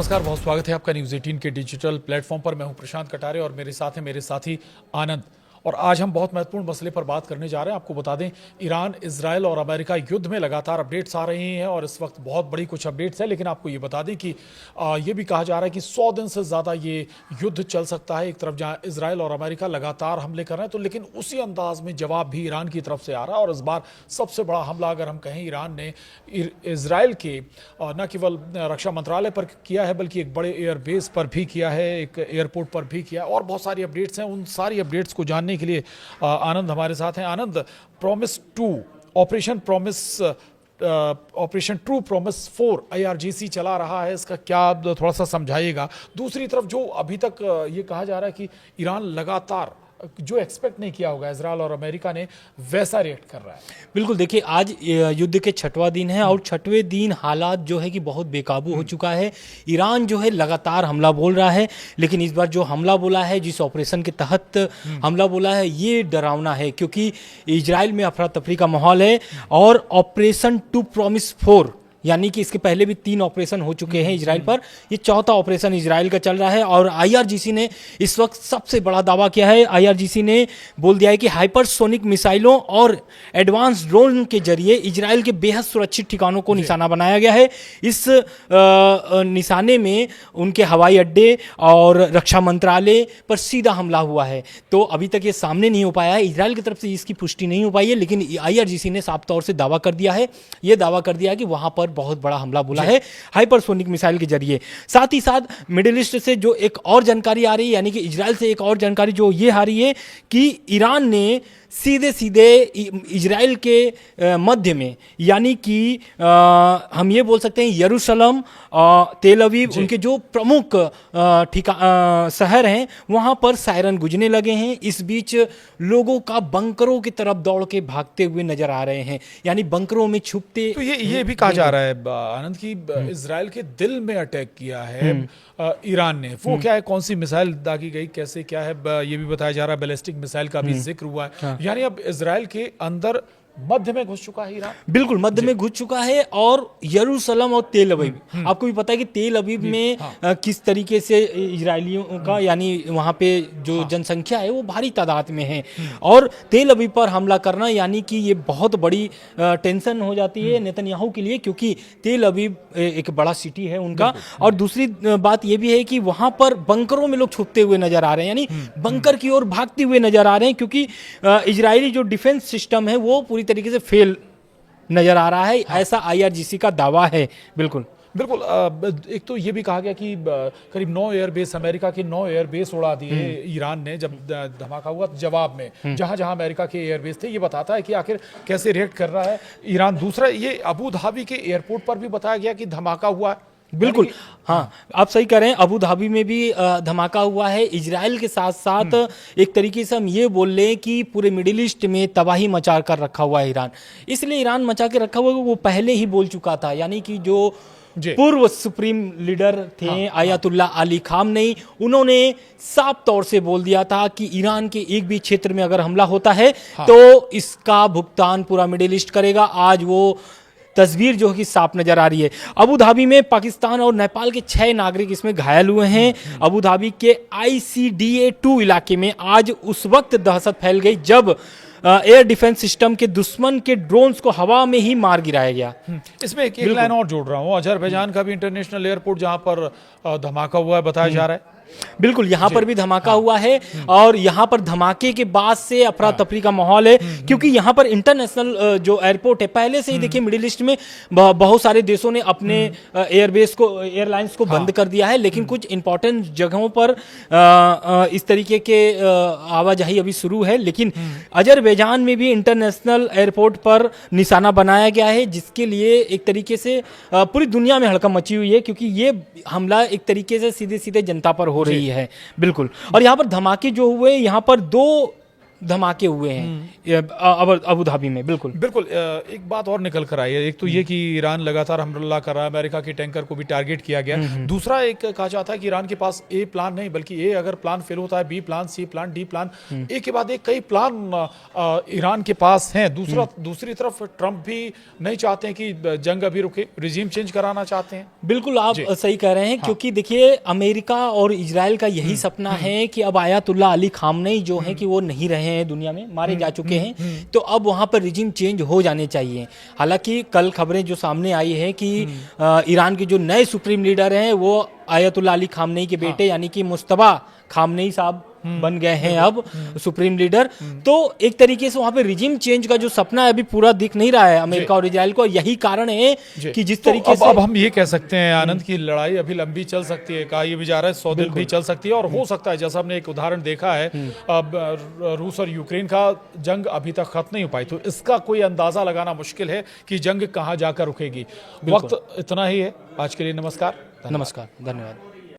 नमस्कार, बहुत स्वागत है आपका न्यूज़ 18 के डिजिटल प्लेटफॉर्म पर। मैं हूं प्रशांत कटारे और मेरे साथ हैं मेरे साथी आनंद। और आज हम बहुत महत्वपूर्ण मसले पर बात करने जा रहे हैं। आपको बता दें, ईरान, इजराइल और अमेरिका युद्ध में लगातार अपडेट्स आ रही हैं और इस वक्त बहुत बड़ी कुछ अपडेट्स हैं। लेकिन आपको ये बता दें कि ये भी कहा जा रहा है कि 100 दिन से ज़्यादा ये युद्ध चल सकता है। एक तरफ जहाँ इजराइल और अमेरिका लगातार हमले कर रहे हैं, तो लेकिन उसी अंदाज में जवाब भी ईरान की तरफ से आ रहा है। और इस बार सबसे बड़ा हमला अगर हम कहें, ईरान ने इजराइल के न केवल रक्षा मंत्रालय पर किया है बल्कि एक बड़े एयरबेस पर भी किया है, एक एयरपोर्ट पर भी किया है। और बहुत सारी अपडेट्स हैं। उन सारी अपडेट्स को जानने के लिए आनंद हमारे साथ हैं। Anand, promise 2 operation promise operation true promise 4 IRGC चला रहा है, इसका क्या आप थोड़ा सा समझाइएगा। दूसरी तरफ जो अभी तक ये कहा जा रहा है कि ईरान लगातार जो एक्सपेक्ट नहीं किया होगा इजराइल और अमेरिका ने, वैसा रिएक्ट कर रहा है। बिल्कुल, देखिए आज युद्ध के 6वां दिन है और 6वें दिन हालात जो है कि बहुत बेकाबू हो चुका है। ईरान जो है लगातार हमला बोल रहा है, लेकिन इस बार जो हमला बोला है, जिस ऑपरेशन के तहत हमला बोला है, ये डरावना है क्योंकि इजराइल में अफरा तफरी का माहौल है। और ऑपरेशन टू प्रॉमिस 4 यानी कि इसके पहले भी 3 ऑपरेशन हो चुके हैं इजराइल पर, ये 4था ऑपरेशन इजराइल का चल रहा है। और IRGC ने इस वक्त सबसे बड़ा दावा किया है। IRGC ने बोल दिया है कि हाइपरसोनिक मिसाइलों और एडवांस ड्रोन के जरिए इजराइल के बेहद सुरक्षित ठिकानों को निशाना बनाया गया है। इस निशाने में उनके हवाई अड्डे और रक्षा मंत्रालय पर सीधा हमला हुआ है। तो अभी तक ये सामने नहीं हो पाया है, इजराइल की तरफ से इसकी पुष्टि नहीं हो पाई है, लेकिन IRGC ने साफ तौर से दावा कर दिया है। ये दावा कर दिया है कि वहां पर बहुत बड़ा हमला बोला है हाइपरसोनिक मिसाइल के जरिए। साथ ही साथ मिडिल ईस्ट से जो एक और जानकारी आ रही है, यानी कि इजराइल से एक और जानकारी जो ये आ रही है कि ईरान ने सीधे सीधे इजराइल के मध्य में, यानी कि हम ये बोल सकते हैं यरूशलेम, तेल अवीव, उनके जो प्रमुख शहर हैं, वहां पर सायरन गुजने लगे हैं। इस बीच लोगों का बंकरों की तरफ दौड़ के भागते हुए नजर आ रहे हैं, यानी बंकरों में छुपते। तो ये भी कहा जा रहा है आनंद की इजराइल के दिल में अटैक किया है ईरान ने। वो क्या है, कौन सी मिसाइल दागी गई, कैसे क्या है, ये भी बताया जा रहा है। बैलिस्टिक मिसाइल का भी जिक्र हुआ है। यानी अब इजराइल के अंदर मध्य में घुस चुका है ईरान। बिल्कुल मध्य में घुस चुका है। और यरूशलेम और तेल अवीव, आपको भी पता है कि तेल अवीव में किस तरीके से इजरायलियों का, यानी वहां पे जो जनसंख्या है वो भारी तादाद में है। और तेल अवीव पर हमला करना यानी कि ये बहुत बड़ी टेंशन हो जाती है नेतन्याहू के लिए, क्योंकि तेल अवीव एक बड़ा सिटी है उनका। और दूसरी बात ये भी है कि वहां पर बंकरों में लोग छुपते हुए नजर आ रहे हैं, यानी बंकर की ओर भागते हुए नजर आ रहे हैं, क्योंकि इजरायली जो डिफेंस सिस्टम है वो पूरी तरीके से फेल नजर आ रहा है। ऐसा IRGC का दावा है। बिल्कुल बिल्कुल। एक तो ये भी कहा गया कि करीब 9 एयरबेस, अमेरिका के 9 एयरबेस उड़ा दिए ईरान ने जब धमाका हुआ। जवाब में जहां जहां अमेरिका के एयरबेस थे। ये बताता है कि आखिर कैसे रिएक्ट कर रहा है ईरान। दूसरा, ये अबू धाबी के एयरपोर्ट पर भी बताया गया कि धमाका हुआ है। बिल्कुल, हाँ, आप सही कह रहे हैं। अबू धाबी में भी धमाका हुआ है। इजराइल के साथ साथ एक तरीके से हम ये बोल लें कि पूरे मिडिल ईस्ट में तबाही मचा कर रखा हुआ है ईरान। इसलिए ईरान मचा के रखा हुआ है, वो पहले ही बोल चुका था। यानी कि जो पूर्व सुप्रीम लीडर थे आयतुल्ला अली खामनेई, उन्होंने साफ तौर से बोल दिया था कि ईरान के एक भी क्षेत्र में अगर हमला होता है तो इसका भुगतान पूरा मिडिल ईस्ट करेगा। आज वो तस्वीर जो कि साफ नजर आ रही है। अबू धाबी में पाकिस्तान और नेपाल के 6 नागरिक इसमें घायल हुए हैं। अबू धाबी के ICDA 2 इलाके में आज उस वक्त दहशत फैल गई जब एयर डिफेंस सिस्टम के दुश्मन के ड्रोन्स को हवा में ही मार गिराया गया। इसमें एक लाइन और जोड़ रहा हूँ, अजरबैजान का भी इंटरनेशनल एयरपोर्ट जहां पर धमाका हुआ है बताया जा रहा है। बिल्कुल, यहाँ पर भी धमाका हुआ है। और यहाँ पर धमाके के बाद से अफरा तफरी का माहौल है, क्योंकि यहाँ पर इंटरनेशनल जो एयरपोर्ट है, पहले से ही देखिए मिडिल ईस्ट में बहुत सारे देशों ने अपने एयरबेस को, एयरलाइंस को बंद कर दिया है, लेकिन कुछ इंपॉर्टेंट जगहों पर इस तरीके के आवाजाही अभी शुरू है। लेकिन अजरबैजान में भी इंटरनेशनल एयरपोर्ट पर निशाना बनाया गया है, जिसके लिए एक तरीके से पूरी दुनिया में हड़कंप मची हुई है, क्योंकि ये हमला एक तरीके से सीधे सीधे जनता पर हो रही है। बिल्कुल। और यहाँ पर धमाके जो हुए, यहाँ पर 2 धमाके हुए हैं अबू धाबी में। बिल्कुल बिल्कुल एक बात और निकल कर आई है, एक तो ये कि ईरान लगातार हमला कर रहा है, अमेरिका के टैंकर को भी टारगेट किया गया। दूसरा एक कहा जाता है कि ईरान के पास ए प्लान नहीं, बल्कि ए अगर प्लान फेल होता है, बी प्लान, सी प्लान, डी प्लान, एक के बाद एक कई प्लान ईरान के पास हैं। दूसरी तरफ ट्रंप भी नहीं चाहते हैं कि जंग अभी रुके, रिजीम चेंज कराना चाहते हैं। बिल्कुल आप सही कह रहे हैं। क्योंकि देखिए अमेरिका और इजराइल का यही सपना है कि अब आयतुल्लाह अली खामनेई जो है कि वो नहीं रहे हैं, दुनिया में मारे जा चुके हैं, तो अब वहां पर रिजीम चेंज हो जाने चाहिए। हालांकि कल खबरें जो सामने आई है कि ईरान के जो नए सुप्रीम लीडर हैं वो आयतुल्लाह अली खामनेई के बेटे यानी कि मुस्तफा खामनेई साहब बन गए हैं अब सुप्रीम लीडर। तो एक तरीके से वहां पे रिजीम चेंज का जो सपना है अभी पूरा दिख नहीं रहा है अमेरिका और इजराइल को। यही कारण है कि जिस तरीके से अब हम ये कह सकते हैं आनंद की लड़ाई अभी लंबी चल सकती है, कहा ये भी जा रहा है 100 दिन भी चल सकती है, और हो सकता है जैसा हमने एक उदाहरण देखा है अब रूस और यूक्रेन का जंग अभी तक खत्म नहीं हो पाई, तो इसका कोई अंदाजा लगाना मुश्किल है कि जंग कहां जाकर रुकेगी। वक्त इतना ही है आज के लिए। नमस्कार। नमस्कार, धन्यवाद।